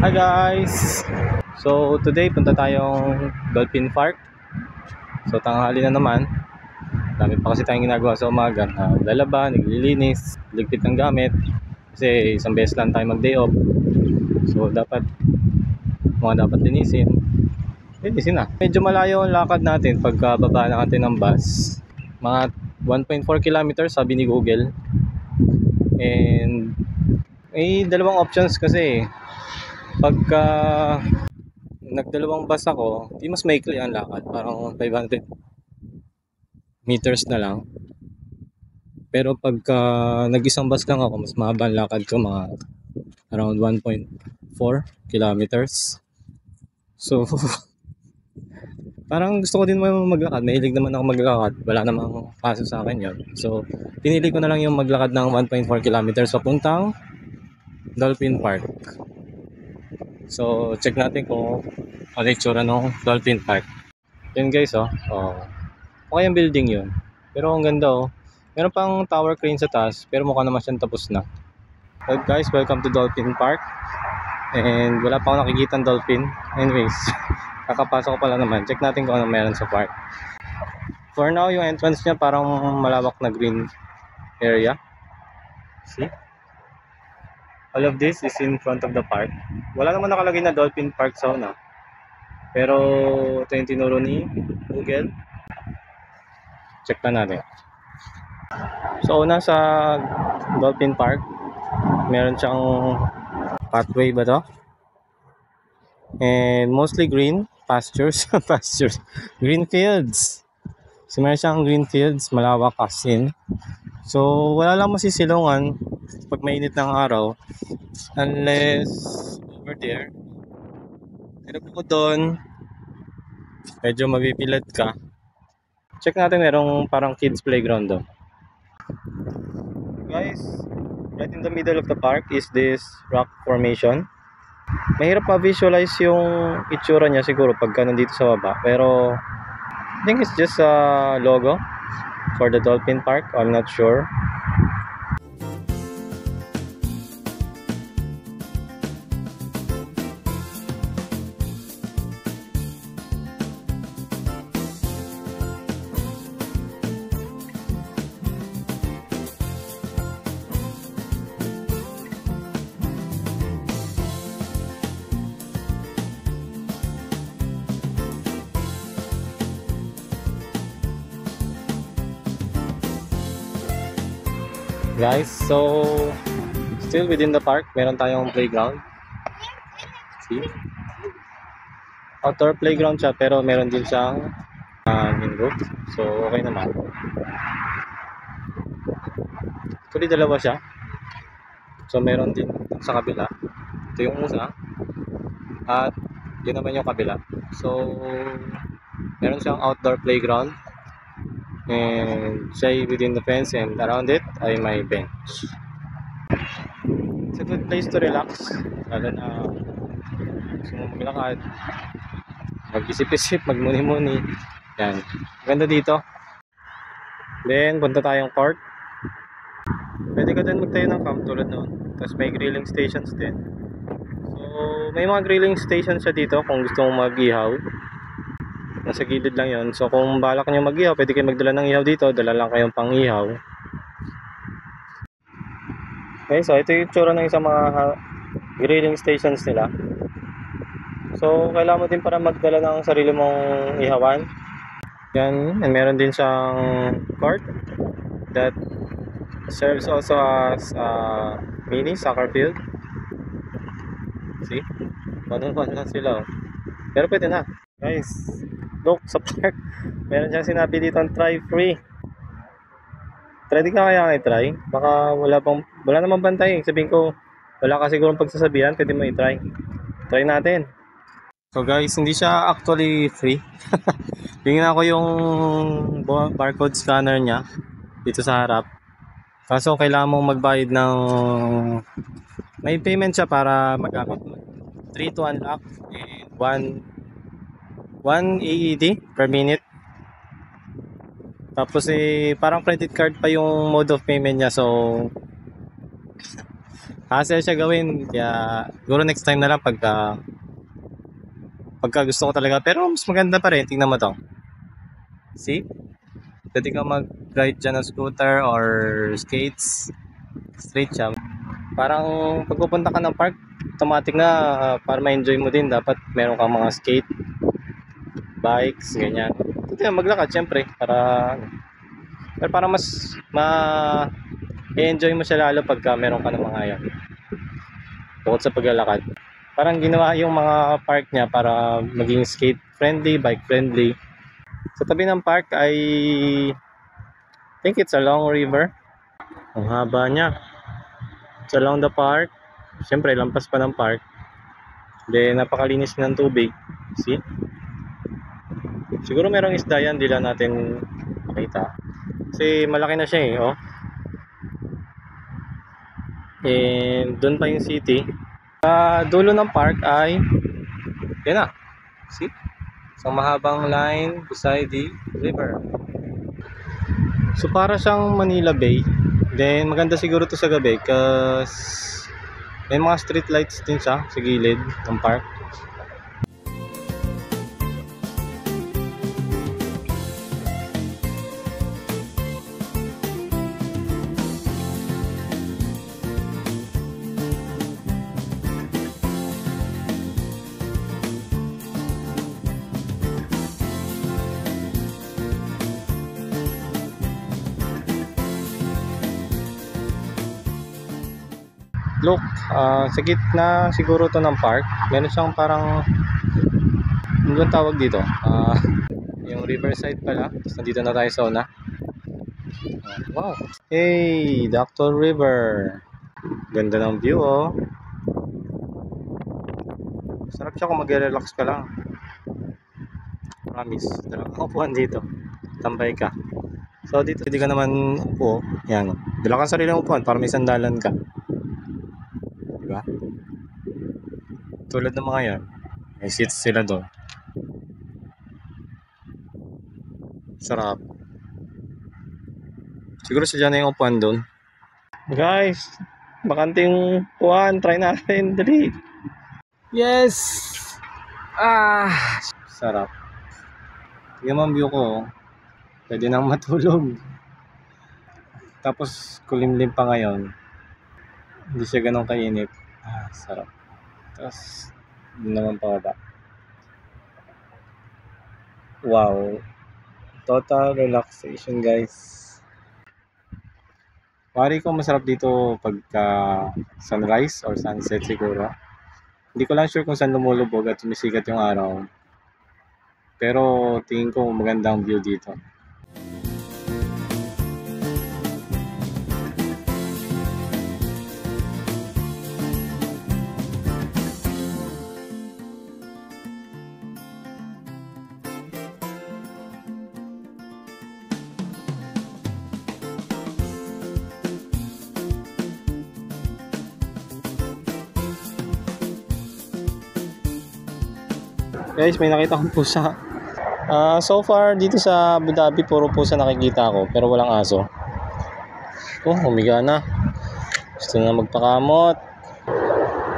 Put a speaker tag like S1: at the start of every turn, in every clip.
S1: Hi guys! So today punta tayong Dolphin Park. So tanghali na naman. Dami pa kasi tayong ginagawa sa umaga. Lalaba, naglilinis, ligpit ng gamit. Kasi isang beses lang tayo mag day off. So dapat linisin. Linisin na. Medyo malayo ang lakad natin pagka baba natin ng bus. Mga 1.4 kilometers sabi ni Google. And may dalawang options kasi pagka nagdalawang bus ako, di mas maikli ang lakad, parang 500 meters na lang. Pero pagka nag-isang bus lang ako, mas mahaba ang lakad ko, mga around 1.4 kilometers. So parang gusto ko din maglakad, mahilig naman ako maglakad, wala namang kaso sa akin yun. So pinili ko na lang yung maglakad ng 1.4 kilometers papuntang Dolphin Park. So check natin kung ano yung itsura ng Dolphin Park. Yun guys, okay ang building yun, pero ang ganda meron pang tower crane sa taas, pero mukha naman siyang tapos na. So guys, welcome to Dolphin Park. And wala pa ako nakikita ng dolphin. Anyways, kakapasok ko pala naman. Check natin kung ano meron sa park. For now, yung entrance niya parang malawak na green area. See? All of this is in front of the park. Wala naman nakalagay na Dolphin Park sa una, pero ito yung tinuro ni Google. Check na natin. So una sa Dolphin Park, meron siyang pathway ba to? And mostly green pastures. Pastures, green fields. So meron siyang green fields, malawak as in. So wala lang masisilungan pag mainit ng araw, unless over there. Pero bukod doon, medyo mabibilad ka. Check natin, merong parang kids playground doon. Guys, right in the middle of the park is this rock formation. Mahirap ma-visualize yung itsura niya siguro pagka nandito sa baba, pero I think it's just a logo for the Dolphin Park. I'm not sure. Guys, so still within the park, meron tayong playground. See? Outdoor playground siya, pero meron din siyang main roof. So okay naman. Actually dalawa siya. So meron din sa kabila. Ito yung una. At yun naman yung kabila. So meron siyang outdoor playground. And siya within the fence, and around it ay may bench. It's a good place to relax, lalo na gusto mo maglakad, mag-isip-isip, magmuni-muni. Yan, ganda dito. Then punta tayong court. Pwede ka din magtayo ng camp tulad noon. Tapos may grilling stations din. So may mga grilling stations siya dito kung gusto mong mag-ihaw. Nasa gilid lang yon. So kung balak nyo mag-ihaw, pwede kayo magdala ng ihaw dito. Dala lang kayong pang ihaw. Okay, so ito yung tsura ng isang mga grilling stations nila. So kailangan mo din para magdala ng sarili mong ihawan. Yan, and meron din siyang court that serves also as a mini soccer field. See? Paano lang sila. Pero pwede na. Guys, look sa park, meron siyang sinabi dito ang try free. Try din ka kaya i-try? Baka wala namang bantay. Sabihin ko, wala ka sigurong pagsasabihan, pwede mo i-try. Try natin. So guys, hindi siya actually free. Tingnan ko yung barcode scanner niya dito sa harap. Kaso kailangan mong magbayad ng may payment siya para magamit mo. 3 to unlock and 1 AED per minute. Tapos parang credit card pa yung mode of payment niya. So hassle siya gawin. Kaya siguro next time na lang pagka gusto ko talaga. Pero mas maganda pa rin. Tingnan mo to. See? Pwede ka mag-ride dyan ng scooter or skates. Straight siya. Parang pagpupunta ka ng park, automatic na para ma-enjoy mo din. Dapat meron kang mga skate, bikes, ganyan. Ito maglakad syempre. Pero para mas i-enjoy mo siya lalo pagka meron ka ng mga yan. Bukod sa paglalakad. Parang ginawa yung mga park niya para maging skate friendly, bike friendly. Sa tabi ng park ay I think it's a long river. Ang haba niya. It's along the park. Siyempre, lampas pa ng park. Then, napakalinis ng tubig. See? Siguro merong isda yan, di lang natin makita. Kasi malaki na siya eh, oh. And doon pa yung city. Sa dulo ng park ay yan na. See? Isang mahabang line beside the river. So para siyang Manila Bay. Then maganda siguro to sa gabi kasi may mga street lights din siya sa gilid ng park. Look, sa gitna siguro to ng park. Meron siyang parang ano ang tawag dito? Yung riverside pala. Tapos nandito na tayo sa una. Wow. Hey, Dr. River. Ganda ng view oh. Sarap siya kung mag-relax ka lang. Promise. Dalawang upuan dito. Tambay ka. So dito hindi ka naman upo. Yan. Dala kang sariling upuan para may sandalan ka. Diba? Tulad ng mga yan. May seats sila doon. Sarap. Siguro sadya na yung upuan doon. Guys, bakanting upuan. Try natin. Dali. Yes! Sarap. Tingnan mo ang view ko. Pwede nang matulog. Tapos kulimlim pa ngayon. Hindi siya ganun kainit. Sarap. Tapos hindi naman pababa. Wow. Total relaxation guys. Pari ko masarap dito pagka sunrise or sunset siguro. Hindi ko lang sure kung saan lumulubog at sumisikat yung araw. Pero tingin ko magandang view dito. Guys, may nakita akong pusa. So far dito sa Abu Dhabi puro pusa nakikita ko pero walang aso. Oh, umiga na. Gusto na magpakamot.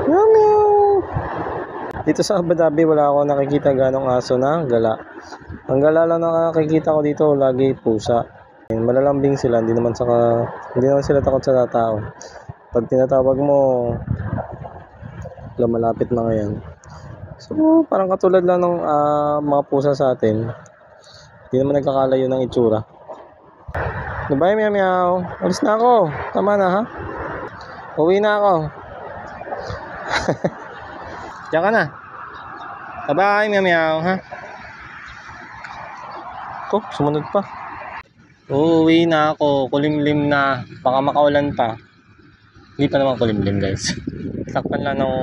S1: Meow meow. Dito sa Abu Dhabi wala ako nakikita ganong aso na gala. Ang gala lang nakikita ko dito lagi pusa. Malalambing sila, hindi naman sila takot sa tao. Pag tinatawag mo, malapit na ngayon. So, parang katulad lang ng mga pusa sa atin. Hindi naman nagkakalayo ng itsura. Bye, meow meow. Alis na ako. Tama na, ha? Uwi na ako. Diyan ka na. Bye, meow meow, ha? Sumunod pa. Uwi na ako. Kulimlim na. Baka makaulan pa. Hindi pa naman kulimlim, guys. Takpan lang ng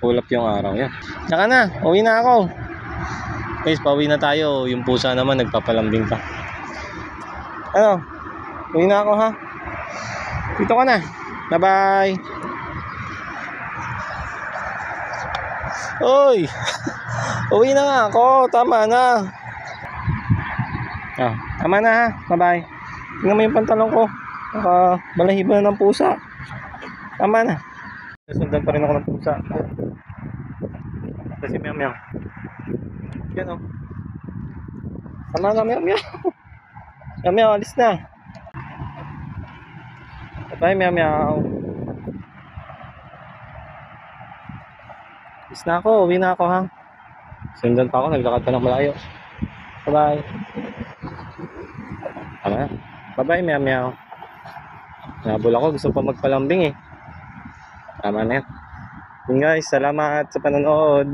S1: ulap yung araw. Yan. Tsaka na, uwi na ako. Guys, pauwi na tayo. Yung pusa naman nagpapalambing pa. Ano? Uwi na ako ha. Dito ka na. Bye bye. Oy. Uwi na nga ako. Tama na. Tama na ha. Bye bye. Tingnan mo yung pantalon ko. Balahibo na ng pusa. Tama na. Nasundan pa rin ako ng pusa. Kasi meow meow. Yan o. Tama na meow meow. Meow meow, alis na. Bye meow meow. Alis na ako, uwi na ako ha. Sundan pa ako, naglakad pa ng malayo. Bye-bye. Tama na. Bye-bye meow meow. Nabol ako, gusto pa magpalambing eh. Tama na yan. Yun guys, salamat sa panonood.